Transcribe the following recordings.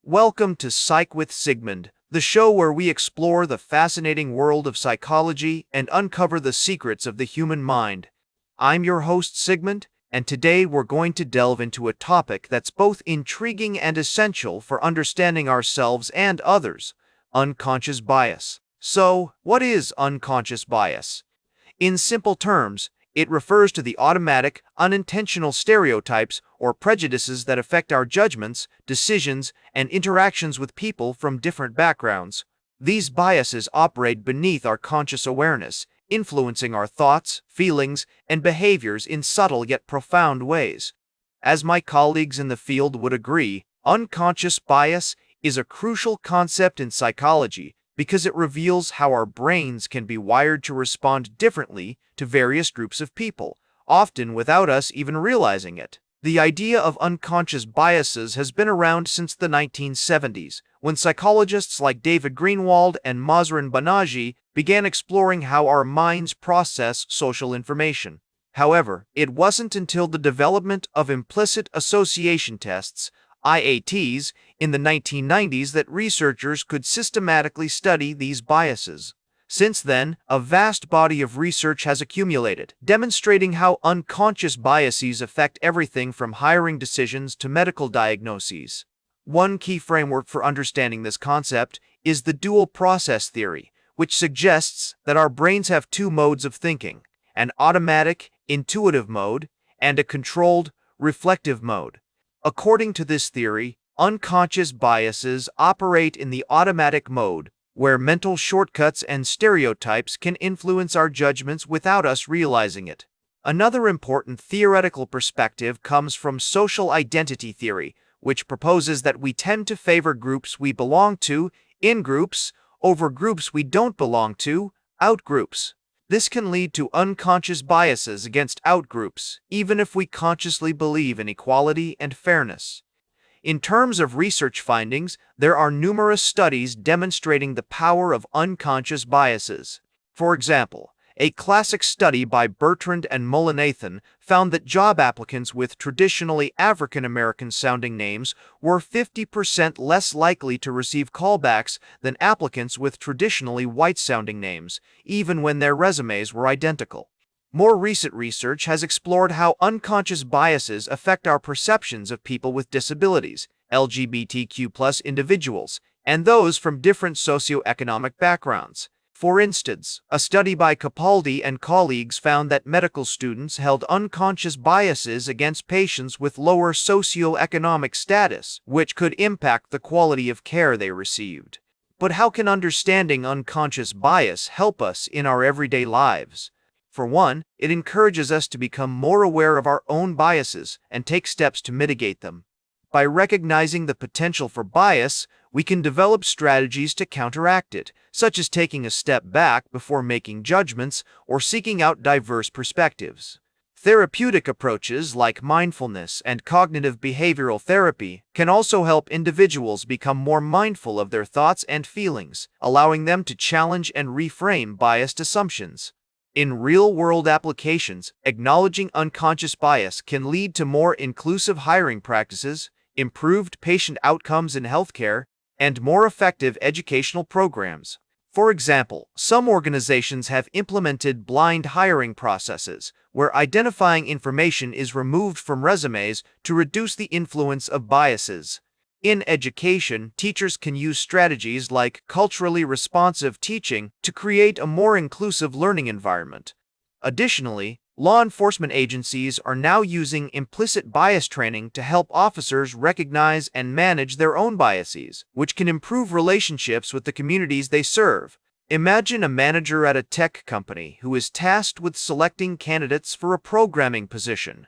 Welcome to Psych with Sigmund, the show where we explore the fascinating world of psychology and uncover the secrets of the human mind. I'm your host, Sigmund, and today we're going to delve into a topic that's both intriguing and essential for understanding ourselves and others: unconscious bias. So, what is unconscious bias? In simple terms, it refers to the automatic, unintentional stereotypes or prejudices that affect our judgments, decisions, and interactions with people from different backgrounds. These biases operate beneath our conscious awareness, influencing our thoughts, feelings, and behaviors in subtle yet profound ways. As my colleagues in the field would agree, unconscious bias is a crucial concept in psychology because it reveals how our brains can be wired to respond differently to various groups of people, often without us even realizing it. The idea of unconscious biases has been around since the 1970s, when psychologists like David Greenwald and Mahzarin Banaji began exploring how our minds process social information. However, it wasn't until the development of implicit association tests, IATs, in the 1990s that researchers could systematically study these biases. Since then, a vast body of research has accumulated, demonstrating how unconscious biases affect everything from hiring decisions to medical diagnoses. One key framework for understanding this concept is the dual process theory, which suggests that our brains have two modes of thinking: an automatic, intuitive mode, and a controlled, reflective mode. According to this theory, unconscious biases operate in the automatic mode, where mental shortcuts and stereotypes can influence our judgments without us realizing it. Another important theoretical perspective comes from social identity theory, which proposes that we tend to favor groups we belong to, in-groups, over groups we don't belong to, out-groups. This can lead to unconscious biases against outgroups, even if we consciously believe in equality and fairness. In terms of research findings, there are numerous studies demonstrating the power of unconscious biases. For example, a classic study by Bertrand and Mullainathan found that job applicants with traditionally African American sounding names were 50% less likely to receive callbacks than applicants with traditionally white sounding names, even when their resumes were identical. More recent research has explored how unconscious biases affect our perceptions of people with disabilities, LGBTQ+ individuals, and those from different socioeconomic backgrounds. For instance, a study by Capaldi and colleagues found that medical students held unconscious biases against patients with lower socioeconomic status, which could impact the quality of care they received. But how can understanding unconscious bias help us in our everyday lives? For one, it encourages us to become more aware of our own biases and take steps to mitigate them. By recognizing the potential for bias, we can develop strategies to counteract it, such as taking a step back before making judgments or seeking out diverse perspectives. Therapeutic approaches like mindfulness and cognitive behavioral therapy can also help individuals become more mindful of their thoughts and feelings, allowing them to challenge and reframe biased assumptions. In real-world applications, acknowledging unconscious bias can lead to more inclusive hiring practices, improved patient outcomes in healthcare, and more effective educational programs. For example, some organizations have implemented blind hiring processes, where identifying information is removed from resumes to reduce the influence of biases. In education, teachers can use strategies like culturally responsive teaching to create a more inclusive learning environment. Additionally, law enforcement agencies are now using implicit bias training to help officers recognize and manage their own biases, which can improve relationships with the communities they serve. Imagine a manager at a tech company who is tasked with selecting candidates for a programming position.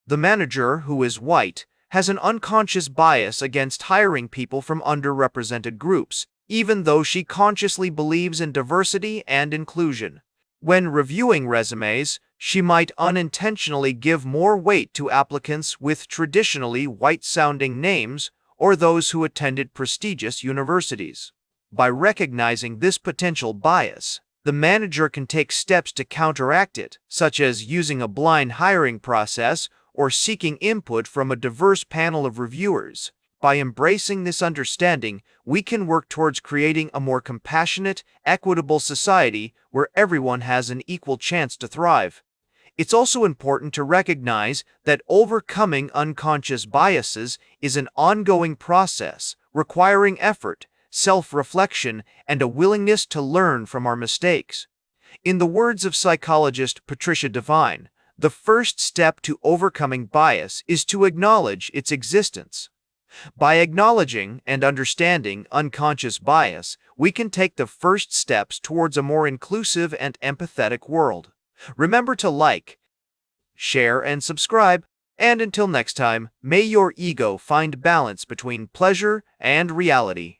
The manager, who is white, has an unconscious bias against hiring people from underrepresented groups, even though she consciously believes in diversity and inclusion. When reviewing resumes, she might unintentionally give more weight to applicants with traditionally white-sounding names or those who attended prestigious universities. By recognizing this potential bias, the manager can take steps to counteract it, such as using a blind hiring process or seeking input from a diverse panel of reviewers. By embracing this understanding, we can work towards creating a more compassionate, equitable society where everyone has an equal chance to thrive. It's also important to recognize that overcoming unconscious biases is an ongoing process requiring effort, self-reflection, and a willingness to learn from our mistakes. In the words of psychologist Patricia Devine, the first step to overcoming bias is to acknowledge its existence. By acknowledging and understanding unconscious bias, we can take the first steps towards a more inclusive and empathetic world. Remember to like, share, and subscribe, and until next time, may your ego find balance between pleasure and reality.